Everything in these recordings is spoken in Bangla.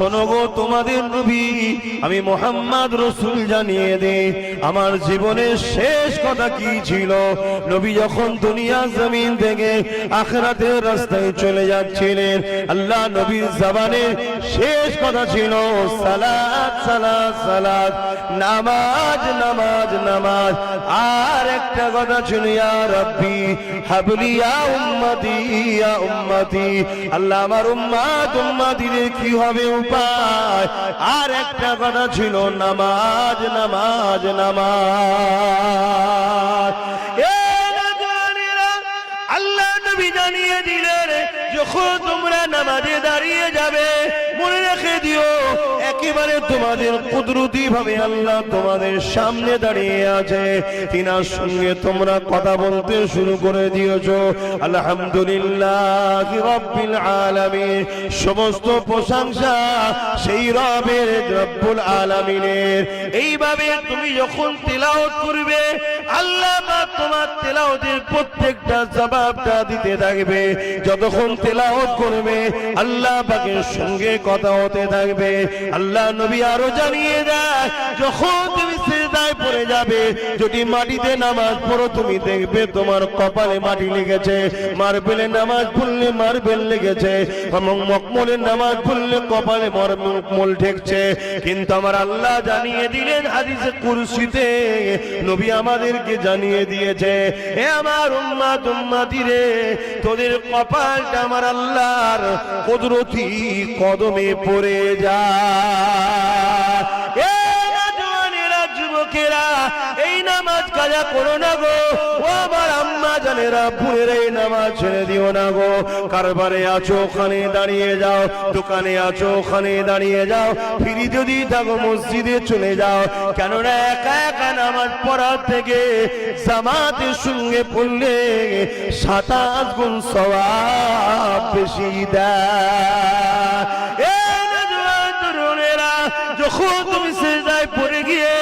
শোনো গো তোমাদের নবী আমি মুহাম্মদ রাসূল জানিয়ে দে আমার জীবনের শেষ কথা কি ছিল। নবী যখন দুনিয়া জমিন থেকে আখিরাতের রাস্তায় চলে যাচ্ছিলেন আল্লাহ নবীর জবানে শেষ কথা ছিল সালাত সালাত সালাত, নামাজ নামাজ নামাজ। আর একটা কথা ছিল ইয়া রাব্বি হাবলি ইয়া উম্মতি ইয়া উম্মতি, আল্লাহ আমার উম্মত উম্মতিদের কি হবে উপায়। আর একটা কথা ছিল নামাজ নামাজ নামাজ। আল্লাহ নবী জানিয়ে দিলেন যখন তোমরা নামাজে দাঁড়িয়ে যাবে মনে রেখে দিও একেবারে তোমাদের কুদরতি ভাবে আল্লাহ তোমাদের সামনে দাঁড়িয়ে আছে, তিনার সঙ্গে তোমরা কথা বলতে শুরু করে দিয়েছো। আলহামদুলিল্লাহ রাব্বিল আলামিন, সমস্ত প্রশংসা সেই রবের রব্বুল আলামিনের। এইভাবে তুমি যখন তিলাওয়াত করবে আল্লাহ পাক তোমার তিলাওয়াতের প্রত্যেকটা জবাবটা দিতে থাকবে। যতক্ষণ তিলাওয়াত করবে আল্লাহ পাকের সঙ্গে কথা হতে থাকবে। আল্লাহ নবী আরো জানিয়ে দেয় যখন তুমি সিজদায় পড়ে যাবে যদি মাটিতে নামাজ পড়ো তুমি দেখবে তোমার কপালে মাটি লেগেছে, মার্বেলে নামাজ পড়লে মার্বেল লেগেছে, এবং মকমলের নামাজ পড়লে কপালে মকমল ঠেকছে। কিন্তু আমার আল্লাহ জানিয়ে দিলেন হাদিসে কুরসিতে নবী আমাদেরকে জানিয়ে দিয়েছে হে আমার উম্মত উম্মতি রে তোদের কপালটা আমার আল্লাহর কুদরতি কদমে পড়ে যায়। এ জওয়ানেরা যুবকেরা এই নামাজ কাজা করো না গো, ও আমার আম্মা জানেরা বুড়েরা এই নামাজ ছেড়ে দিও না গো। কারবারে আছো ওখানে দাঁড়িয়ে যাও, দোকানে আছো ওখানে দাঁড়িয়ে যাও, ফিরি যদি থাকো মসজিদে চলে যাও। কেননা একা একা নামাজ পড়ার থেকে জামাতের সঙ্গে পড়লে 27 গুণ সওয়াব বেশি দেয়। যখন তুমি সিজদায় পড়ে গিয়ে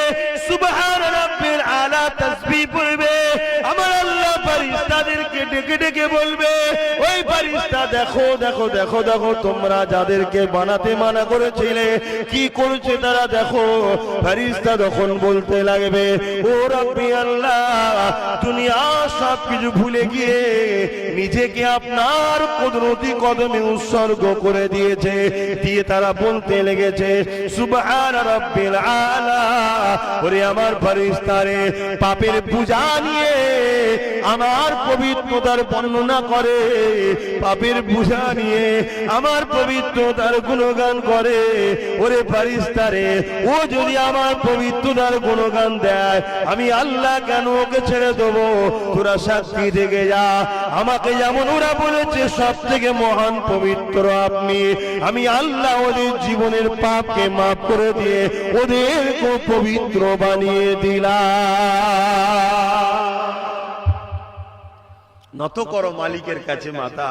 সুবহান রাব্বিল আলা তাসবিহ পড়বে আমার আল্লাহ ফেরেশতাদেরকে ডেকে ডেকে বলবে ওই ফেরেশতা দেখো দেখো দেখো দেখো তোমরা যাদেরকে বানাতে মানা করেছিলে কি করেছে তারা দেখো। ফেরেশতা তখন বলতে লাগবে ও রাব্বি আল্লাহ দুনিয়া সব কিছু ভুলে গিয়ে নিজেকে আপনার কুদরতি কদমে উৎসর্গ করে দিয়েছে, দিয়ে তারা বলতে লেগেছে সুবহান রাব্বিল আলা। ওরে আমার ফেরেশতারে পাপের বোঝা নিয়ে আমার পবিত্রতার বর্ণনা করে, পাপের বোঝা নিয়ে আমার পবিত্রতার গুণগান করে। ওরে ফেরেশতারে ও যদি আমার পবিত্রতার গুণগান দেয় আমি আল্লাহ কেন ওকে ছেড়ে দেবো? তোরা সাক্ষী থেকে যা, আমাকে যেমন ওরা বলেছে সব থেকে মহান পবিত্র আপনি, আমি আল্লাহ ওদের জীবনের পাপকে মাফ করে দিয়ে ওদেরকে পবিত্র বানিয়ে দিলাম। নত করো মালিকের কাছে মাথা,